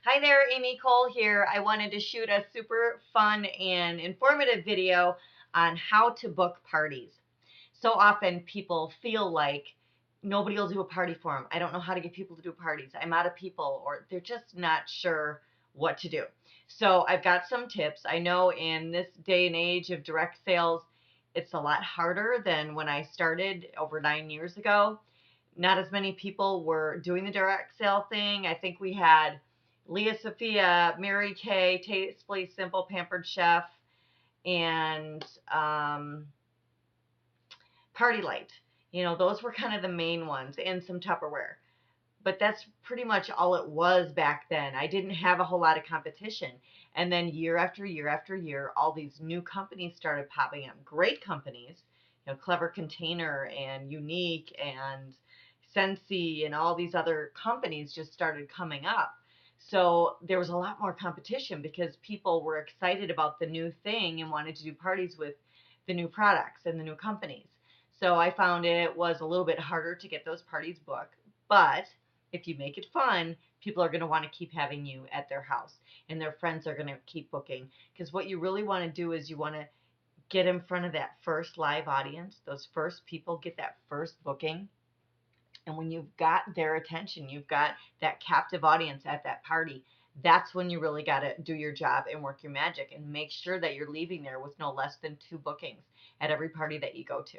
Hi there, Amy Cole here. I wanted to shoot a super fun and informative video on how to book parties. So often people feel like nobody will do a party for them. I don't know how to get people to do parties. I'm out of people, or they're just not sure what to do. So I've got some tips. I know in this day and age of direct sales, it's a lot harder than when I started over 9 years ago. Not as many people were doing the direct sale thing. I think we had Leah Sophia, Mary Kay, Tastefully Simple, Pampered Chef, and Party Light. Those were kind of the main ones, and some Tupperware. But that's pretty much all it was back then. I didn't have a whole lot of competition. And then year after year after year, all these new companies started popping up. Great companies, Clever Container and Unique and Sensi and all these other companies just started coming up. So there was a lot more competition because people were excited about the new thing and wanted to do parties with the new products and the new companies. So I found it was a little bit harder to get those parties booked, but if you make it fun, people are going to want to keep having you at their house and their friends are going to keep booking. Because what you really want to do is you want to get in front of that first live audience, those first people, get that first booking. And when you've got their attention, you've got that captive audience at that party, that's when you really got to do your job and work your magic and make sure that you're leaving there with no less than 2 bookings at every party that you go to.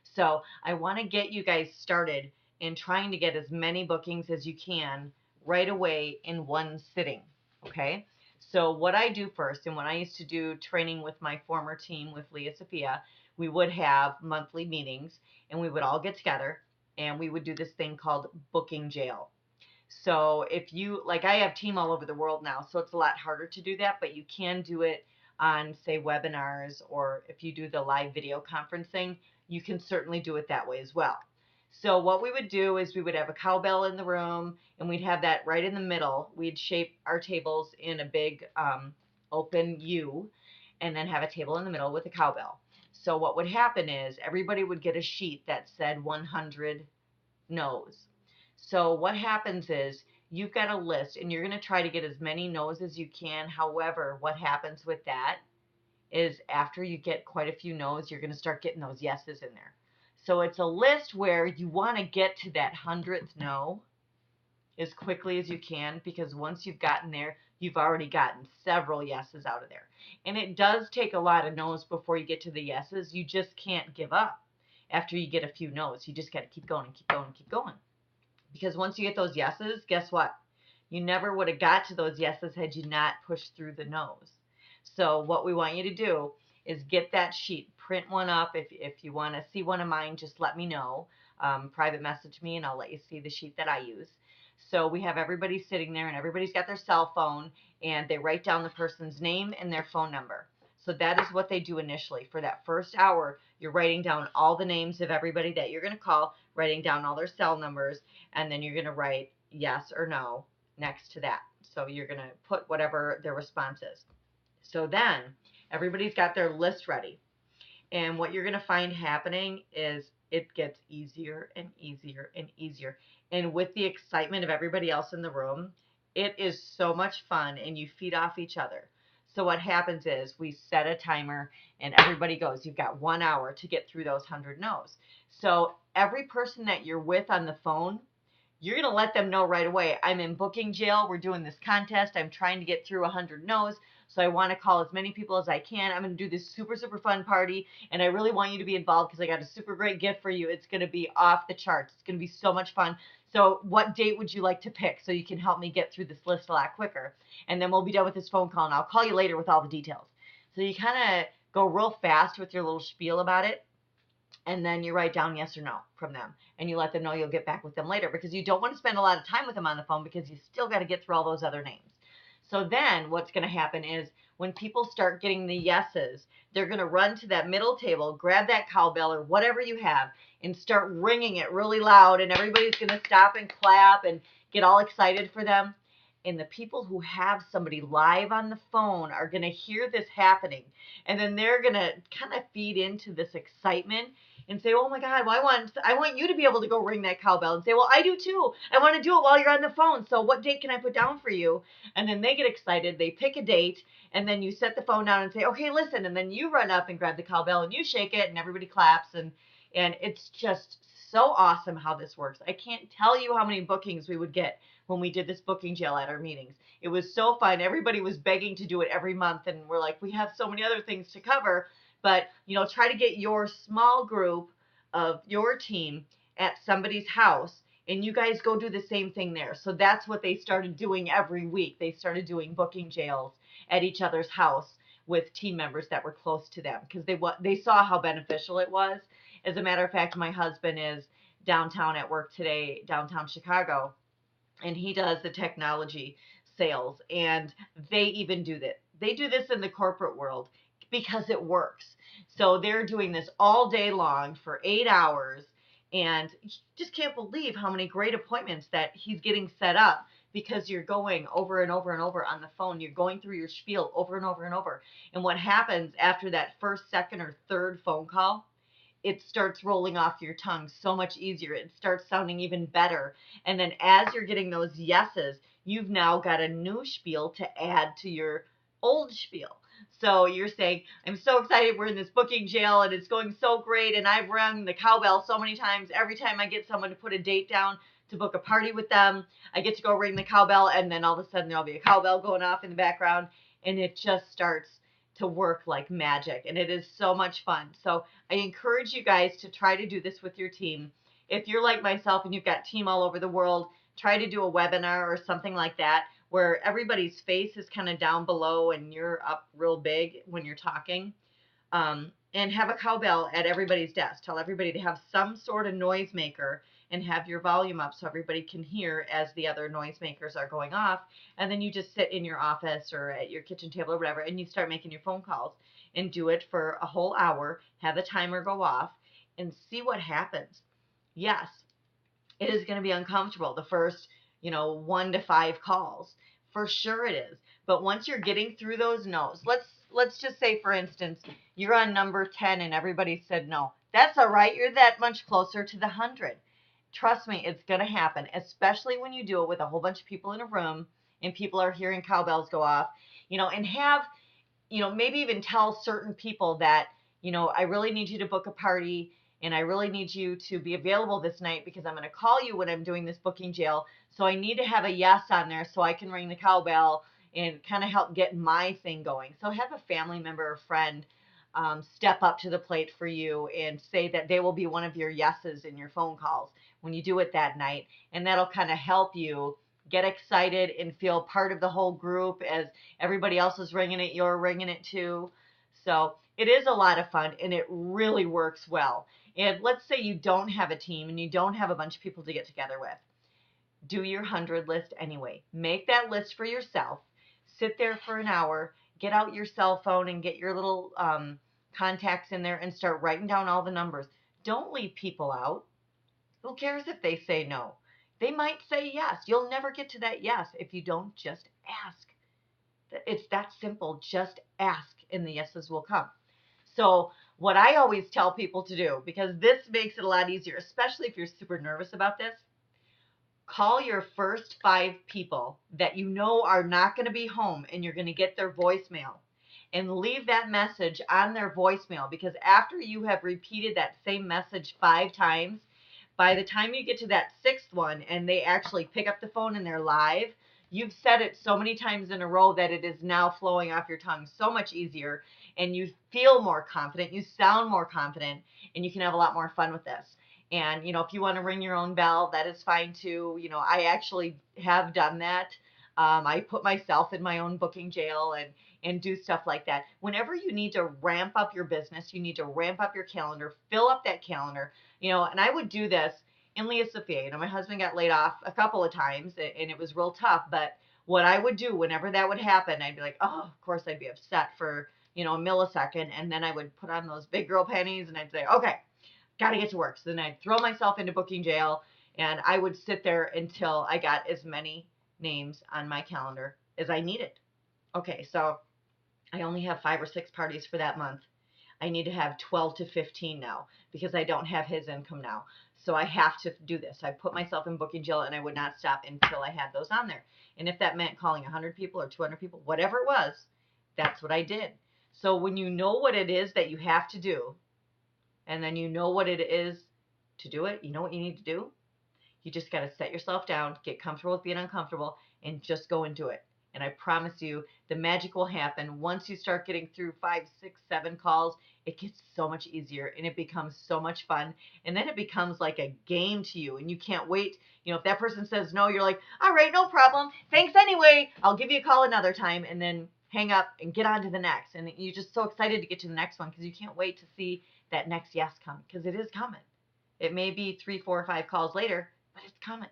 So I want to get you guys started in trying to get as many bookings as you can right away in one sitting. Okay. So what I do first, and when I used to do training with my former team with Leah Sophia, we would have monthly meetings and we would all get together and we would do this thing called booking jail. So if you like, I have team all over the world now, so it's a lot harder to do that, but you can do it on, say, webinars, or if you do the live video conferencing, you can certainly do it that way as well. So what we would do is we would have a cowbell in the room, and we'd have that right in the middle. We'd shape our tables in a big open U, and then have a table in the middle with a cowbell. So what would happen is everybody would get a sheet that said 100 no's. So what happens is you've got a list and you're going to try to get as many no's as you can. However, what happens with that is after you get quite a few no's, you're going to start getting those yeses in there. So it's a list where you want to get to that 100th no as quickly as you can, because once you've gotten there, you've already gotten several yeses out of there. And it does take a lot of no's before you get to the yeses. You just can't give up after you get a few no's. You just got to keep going and keep going and keep going. Because once you get those yeses, guess what? You never would have got to those yeses had you not pushed through the no's. So what we want you to do is get that sheet, print one up. If you want to see one of mine, just let me know. Private message me and I'll let you see the sheet that I use. So we have everybody sitting there and everybody's got their cell phone and they write down the person's name and their phone number. So that is what they do initially. For that first hour, you're writing down all the names of everybody that you're going to call, writing down all their cell numbers, and then you're going to write yes or no next to that. So you're going to put whatever their response is. So then everybody's got their list ready. And what you're going to find happening is it gets easier and easier and easier. And with the excitement of everybody else in the room, it is so much fun and you feed off each other. So what happens is we set a timer and everybody goes, you've got 1 hour to get through those 100 no's. So every person that you're with on the phone, you're going to let them know right away. I'm in booking jail. We're doing this contest. I'm trying to get through 100 no's. So I want to call as many people as I can. I'm going to do this super, super fun party. And I really want you to be involved because I got a super great gift for you. It's going to be off the charts. It's going to be so much fun. So what date would you like to pick so you can help me get through this list a lot quicker? And then we'll be done with this phone call and I'll call you later with all the details. So you kind of go real fast with your little spiel about it, and then you write down yes or no from them and you let them know you'll get back with them later, because you don't want to spend a lot of time with them on the phone because you still got to get through all those other names. So then what's going to happen is when people start getting the yeses, they're going to run to that middle table, grab that cowbell or whatever you have, and start ringing it really loud, and everybody's going to stop and clap and get all excited for them. And the people who have somebody live on the phone are going to hear this happening, and then they're going to kind of feed into this excitement, and say, oh my God, well, I want you to be able to go ring that cowbell, and say, well, I do too. I want to do it while you're on the phone. So what date can I put down for you? And then they get excited. They pick a date, and then you set the phone down and say, okay, listen. And then you run up and grab the cowbell and you shake it, and everybody claps. And it's just so awesome how this works. I can't tell you how many bookings we would get when we did this booking jail at our meetings. It was so fun. Everybody was begging to do it every month, and we're like, we have so many other things to cover. But, try to get your small group of your team at somebody's house, and you guys go do the same thing there. So that's what they started doing every week. They started doing booking jails at each other's house with team members that were close to them, because they saw how beneficial it was. As a matter of fact, my husband is downtown at work today, downtown Chicago, and he does the technology sales, and they even do that. They do this in the corporate world because it works. So they're doing this all day long for 8 hours, and you just can't believe how many great appointments that he's getting set up, because you're going over and over and over on the phone. You're going through your spiel over and over and over. And what happens after that first, second, or third phone call, it starts rolling off your tongue so much easier. It starts sounding even better. And then as you're getting those yeses, you've now got a new spiel to add to your old spiel. So you're saying, I'm so excited we're in this booking jail and it's going so great. And I've rung the cowbell so many times. Every time I get someone to put a date down to book a party with them, I get to go ring the cowbell. And then all of a sudden there'll be a cowbell going off in the background. And it just starts to work like magic. And it is so much fun. So I encourage you guys to try to do this with your team. If you're like myself and you've got team all over the world, try to do a webinar or something like that where everybody's face is kind of down below and you're up real big when you're talking. And have a cowbell at everybody's desk. Tell everybody to have some sort of noisemaker and have your volume up so everybody can hear as the other noisemakers are going off. And then you just sit in your office or at your kitchen table or whatever, and you start making your phone calls and do it for a whole hour. Have a timer go off and see what happens. Yes, it is going to be uncomfortable the first, 1 to 5 calls. For sure it is. But once you're getting through those no's, let's just say, for instance, you're on number 10 and everybody said no. That's all right. You're that much closer to the 100. Trust me, it's going to happen, especially when you do it with a whole bunch of people in a room and people are hearing cowbells go off, and have, maybe even tell certain people that, I really need you to book a party and I really need you to be available this night because I'm going to call you when I'm doing this booking jail. So I need to have a yes on there so I can ring the cowbell and kind of help get my thing going. So have a family member or friend step up to the plate for you and say that they will be one of your yeses in your phone calls when you do it that night. And that'll kind of help you get excited and feel part of the whole group as everybody else is ringing it, you're ringing it too. So it is a lot of fun and it really works well. And let's say you don't have a team and you don't have a bunch of people to get together with. Do your 100 list anyway. Make that list for yourself. Sit there for an hour. Get out your cell phone and get your little contacts in there and start writing down all the numbers. Don't leave people out. Who cares if they say no? They might say yes. You'll never get to that yes if you don't just ask. It's that simple. Just ask and the yeses will come. So what I always tell people to do, because this makes it a lot easier, especially if you're super nervous about this, call your first 5 people that you know are not going to be home and you're going to get their voicemail, and leave that message on their voicemail, because after you have repeated that same message 5 times, by the time you get to that 6th one and they actually pick up the phone and they're live, you've said it so many times in a row that it is now flowing off your tongue so much easier, and you feel more confident, you sound more confident, and you can have a lot more fun with this. And, if you want to ring your own bell, that is fine too. I actually have done that. I put myself in my own booking jail and do stuff like that. Whenever you need to ramp up your business, you need to ramp up your calendar, fill up that calendar, and I would do this in Lea Sophia. My husband got laid off a couple of times and it was real tough. But what I would do whenever that would happen, I'd be like, oh, of course I'd be upset for, a millisecond. And then I would put on those big girl panties and I'd say, okay, got to get to work. So then I'd throw myself into booking jail and I would sit there until I got as many names on my calendar as I needed. Okay, so I only have 5 or 6 parties for that month. I need to have 12 to 15 now because I don't have his income now. So I have to do this. I put myself in booking jail, and I would not stop until I had those on there. And if that meant calling 100 people or 200 people, whatever it was, that's what I did. So when you know what it is that you have to do, and then you know what it is to do it, you know what you need to do? You just got to set yourself down, get comfortable with being uncomfortable, and just go and do it. And I promise you, the magic will happen. Once you start getting through 5, 6, 7 calls, it gets so much easier and it becomes so much fun. And then it becomes like a game to you and you can't wait. You know, if that person says no, you're like, all right, no problem. Thanks anyway. I'll give you a call another time, and then hang up and get on to the next. And you're just so excited to get to the next one because you can't wait to see that next yes come, because it is coming. It may be 3, 4, 5 calls later, but it's coming.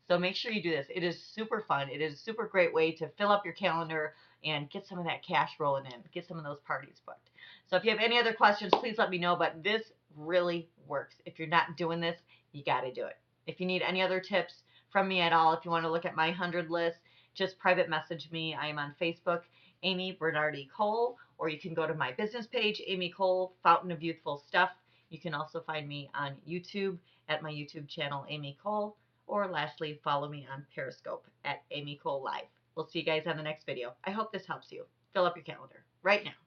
So make sure you do this. It is super fun. It is a super great way to fill up your calendar and get some of that cash rolling in, get some of those parties booked. So if you have any other questions, please let me know. But this really works. If you're not doing this, you got to do it. If you need any other tips from me at all, if you want to look at my 100 list, just private message me. I am on Facebook, Amy Bernardi Cole, or you can go to my business page, Amy Cole, Fountain of Youthful Stuff. You can also find me on YouTube at my YouTube channel, Amy Cole. Or lastly, follow me on Periscope at Amy Cole Live. We'll see you guys on the next video. I hope this helps you. Fill up your calendar right now.